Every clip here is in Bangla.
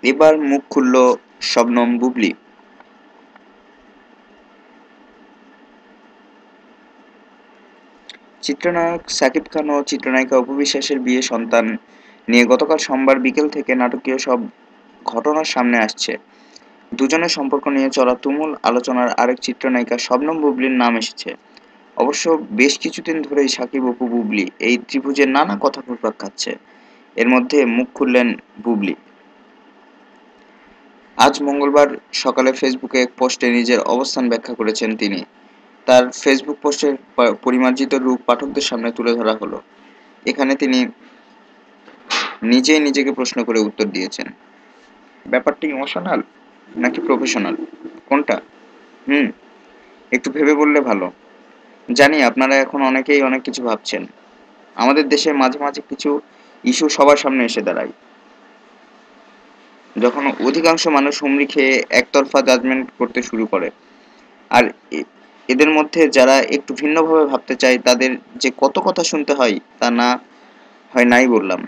এবার মুখ খুলল শবনম বুবলি। চিত্রনায়ক সাকিব খান ও চিত্রনায়িকা অপু বিশ্বাসের বিয়ে সন্তান নিয়ে গতকাল সোমবার বিকেল থেকে নাটকীয় সব ঘটনার সামনে আসছে। দুজনের সম্পর্ক নিয়ে চলা তুমুল আলোচনার আরেক চিত্রনায়িকা শবনম বুবলির নাম এসেছে। অবশ্য বেশ কিছুদিন ধরেই সাকিব অপু বুবলি এই ত্রিভুজের নানা কথা ঘুরপাক খাচ্ছে। এর মধ্যে মুখ খুললেন বুবলি। আজ মঙ্গলবার সকালে ফেসবুকে এক পোস্টে নিজের অবস্থান ব্যাখ্যা করেছেন তিনি। তার ফেসবুক পোস্টের পরিমার্জিত রূপ পাঠকদের সামনে তুলে ধরা হলো। এখানে তিনি নিজেই নিজেকে প্রশ্ন করে উত্তর দিয়েছেন। ব্যাপারটি ইমোশনাল নাকি প্রফেশনাল? কোনটা? হুম, একটু ভেবে বললে ভালো। জানি আপনারা এখন অনেকেই অনেক কিছু ভাবছেন। আমাদের দেশে মাঝে মাঝে কিছু ইস্যু সবার সামনে এসে দাঁড়ায়। যখন অধিকাংশ মানুষ হুমড়ি খেয়ে একতরফা জাজমেন্ট করতে শুরু করে। আর এদের মধ্যে যারা একটু ভিন্নভাবে ভাবতে চায় তাদের যে কত কথা শুনতে হয় তা না হয় নাই বললাম।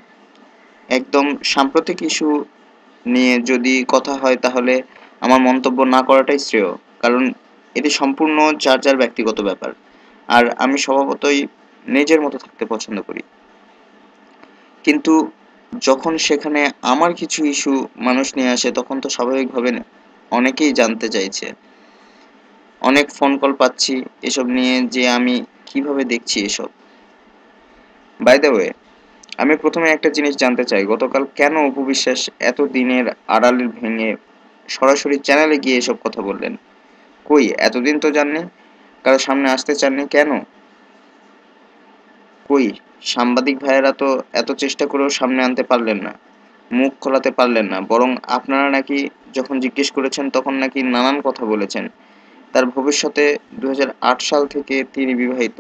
একদম সাম্প্রতিক ইস্যু নিয়ে যদি কথা হয় তাহলে আমার মন্তব্য না করাটাই শ্রেয়। কারণ এটি সম্পূর্ণ যার যার ব্যক্তিগত ব্যাপার। আর আমি স্বভাবতই নিজের মতো থাকতে পছন্দ করি। কিন্তু যখন সেখানে আমার কিছু ইস্যু মানুষ নিয়ে আসে তখন তো স্বাভাবিকভাবে অনেকেই জানতে চাইছে। অনেক ফোন কল পাচ্ছি এসব নিয়ে যে আমি কিভাবে দেখছি এসব। বাই দ্য ওয়ে, আমি প্রথমে একটা জিনিস জানতে চাই, গতকাল কেন অপু বিশ্বাস এত দিনের আড়াল ভেঙে সরাসরি চ্যানেলে গিয়ে এসব কথা বললেন? কই এতদিন তো জাননি, কারো সামনে আসতে চাননি কেন? কই সাংবাদিক ভাইয়েরা তো এত চেষ্টা করেও সামনে আনতে পারলেন না, মুখ খোলাতে পারলেন না, বরং আপনারা নাকি যখন জিজ্ঞেস করেছেন তখন নাকি নানান কথা বলেছেন। তার ভবিষ্যতে 2008 সাল থেকে তিনি বিবাহিত।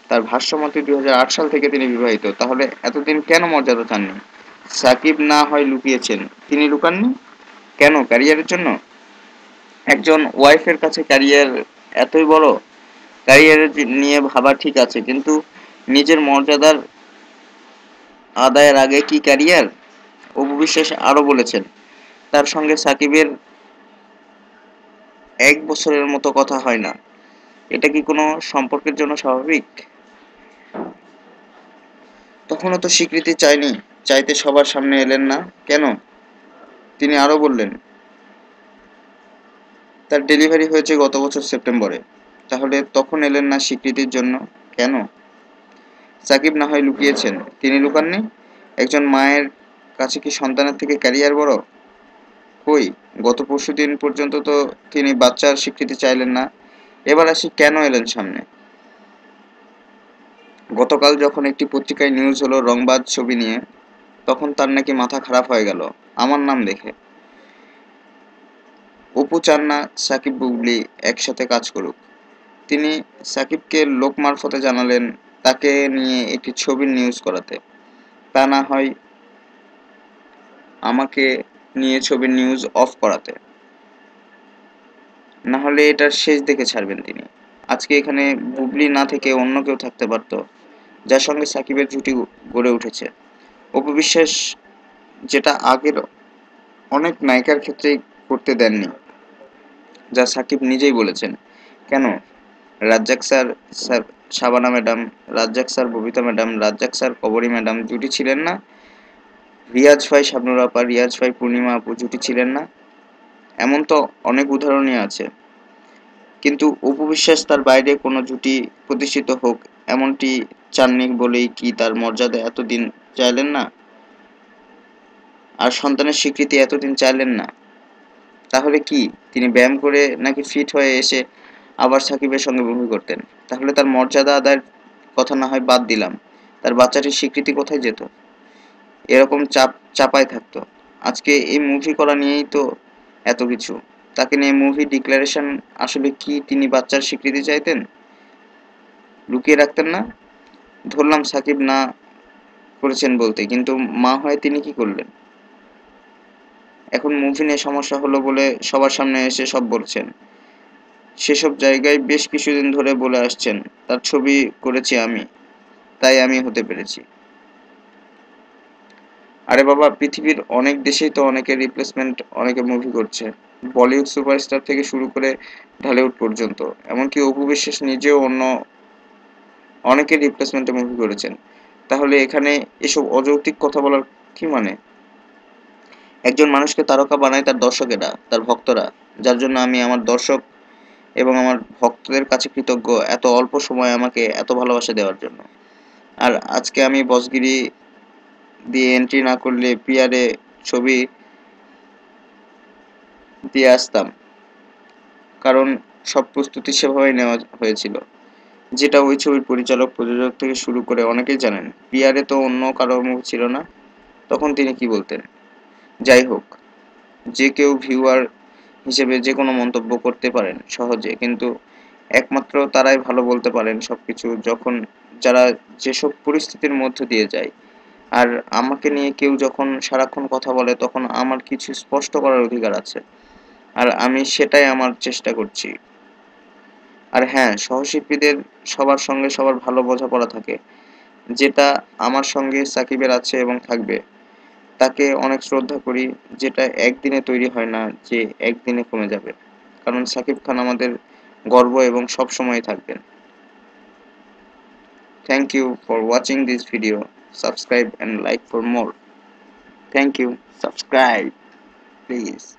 তার ভাষ্যমতে 2008 সাল থেকে তিনি বিবাহিত। তাহলে এতদিন কেন মর্যাদা চাননি? সাকিব না হয় লুকিয়েছেন, তিনি লুকাননি কেন? ক্যারিয়ারের জন্য? একজন ওয়াইফের কাছে ক্যারিয়ার এতই বড়? ক্যারিয়ার নিয়ে ভাবা ঠিক আছে, কিন্তু নিজের মর্যাদার আদায়ের আগে কি ক্যারিয়ার? অপু বিশ্বাস আরো বলেছেন, তার সঙ্গে সাকিবের 1 বছরের মতো কথা হয় না। এটা কি কোনো সম্পর্কের জন্য স্বাভাবিক? তখনও তো স্বীকৃতি চাইনি, চাইতে সবার সামনে এলেন না কেন? তিনি আরো বললেন, তার ডেলিভারি হয়েছে গত বছর সেপ্টেম্বরে। তাহলে তখন এলেন না স্বীকৃতির জন্য কেন? সাকিব না হয় লুকিয়েছেন, তিনি লুকাননি? একজন মায়ের কাছে কি সন্তানের থেকে ক্যারিয়ার বড়? কই গত পরশুদিন পর্যন্ত তো তিনি বাচ্চার স্বীকৃতি চাইলেন না। এবার আসি কেন এলেন সামনে। গতকাল যখন একটি পত্রিকায় নিউজ হলো রংবাজ ছবি নিয়ে, তখন তার নাকি মাথা খারাপ হয়ে গেল আমার নাম দেখে। অপু চান না সাকিব বুবলি একসাথে কাজ করুক। তিনি সাকিবকে লোক মারফতে জানালেন তাকে নিয়ে একটি ছবির নিউজ করাতে। তা না হয় আমাকে নিয়ে ছবির নিউজ অফ করাতে। না হলে এটার শেষ দেখে ছাড়বেন তিনি। আজকে এখানে বুবলি না থেকে অন্য কেউ থাকতে পারত, যার সঙ্গে সাকিবের জুটি গড়ে উঠেছে। অপু বিশ্বাস যেটা আগের অনেক নায়িকার ক্ষেত্রেই করতে দেননি, যা সাকিব নিজেই বলেছেন। কেন? Razzak sir, Shabana madam, Razzak sir Bobita madam, Razzak sir Kabori madam জুটি ছিলেন না? রিয়াজ ভাই শাবনুর আপা, রিয়াজ ভাই পূর্ণিমা আপু জুটি ছিলেন না? এমন তো অনেক উদাহরণই আছে। কিন্তু অপু বিশ্বাস তার বাইরে কোনো জুটি প্রতিষ্ঠিত হোক এমনটি চাননি বলেই কি তার মর্যাদা এতদিন চাইলেন না? আর সন্তানের স্বীকৃতি এতদিন চাইলেন না? তাহলে কি তিনি ব্যায়াম করে নাকি ফিট হয়ে এসে আবার সাকিবের সঙ্গে মুভি করতেন? তাহলে তার মর্যাদা আদায়ের কথা না হয় বাদ দিলাম, তার বাচ্চাটির স্বীকৃতি কোথায় যেত? এরকম চাপায় থাকতো। আজকে এই মুভি করা নিয়েই তো এত কিছু। তাকে নিয়ে মুভি ডিক্লারেশন আসলে কি তিনি বাচ্চার স্বীকৃতি চাইতেন? লুকিয়ে রাখতেন না? ধরলাম সাকিব না করেছেন বলতে, কিন্তু মা হয়ে তিনি কি করলেন? এখন মুভি নিয়ে সমস্যা হলো বলে সবার সামনে এসে সব বলছেন। সেসব জায়গায় বেশ কিছুদিন ধরে বলে আসছেন, তার ছবি করেছি আমি, তাই আমি হতে পেরেছি। আরে বাবা, পৃথিবীর অনেক দেশেই তো অনেকের রিপ্লেসমেন্ট অনেকে মুভি করছে। বলিউড সুপারস্টার থেকে শুরু করে ঢালিউড পর্যন্ত। এমনকি অপু বিশ্বাস নিজেও অন্য অনেকের রিপ্লেসমেন্টে মুভি করেছেন। তাহলে এখানে এসব অযৌক্তিক কথা বলার কি মানে? একজন মানুষকে তারকা বানায় তার দর্শকেরা, তার ভক্তরা, যার জন্য আমি আমার দর্শক এবং আমার ভক্তদের কাছে কৃতজ্ঞ এত অল্প সময়ে আমাকে এত ভালোবাসা দেওয়ার জন্য। আর আজকে আমি বসগিরি দিয়ে এন্ট্রি না করলে পিয়ারে ছবি দিয়ে আসতাম, কারণ সব প্রস্তুতি সেভাবেই নেওয়া হয়েছিল। যেটা ওই ছবির পরিচালক, প্রযোজক থেকে শুরু করে অনেকেই জানেন। পিয়ারে তো অন্য কারো মুখ ছিল না, তখন তিনি কি বলতেন? যাই হোক, যে কেউ ভিউয়ার হিসেবে যে কোনো মন্তব্য করতে পারেন সহজে, কিন্তু একমাত্র তারাই ভালো বলতে পারেন সবকিছু যখন যারা যেসব পরিস্থিতির মধ্য দিয়ে যায়। আর আমাকে নিয়ে কেউ যখন সারাক্ষণ কথা বলে তখন আমার কিছু স্পষ্ট করার অধিকার আছে, আর আমি সেটাই আমার চেষ্টা করছি। আর হ্যাঁ, সহশিল্পীদের সবার সঙ্গে সবার ভালো বোঝাপড়া থাকে, যেটা আমার সঙ্গে সাকিবের আছে এবং থাকবে। তাকে অনেক শ্রদ্ধা করি, যেটা একদিনে তৈরি হয় না, যে একদিনে কমে যাবে। কারণ সাকিব খান আমাদের গর্ব এবং সব সময় থাকবেন। Thank you for watching this video. Subscribe and like for more. Thank you. Subscribe, please.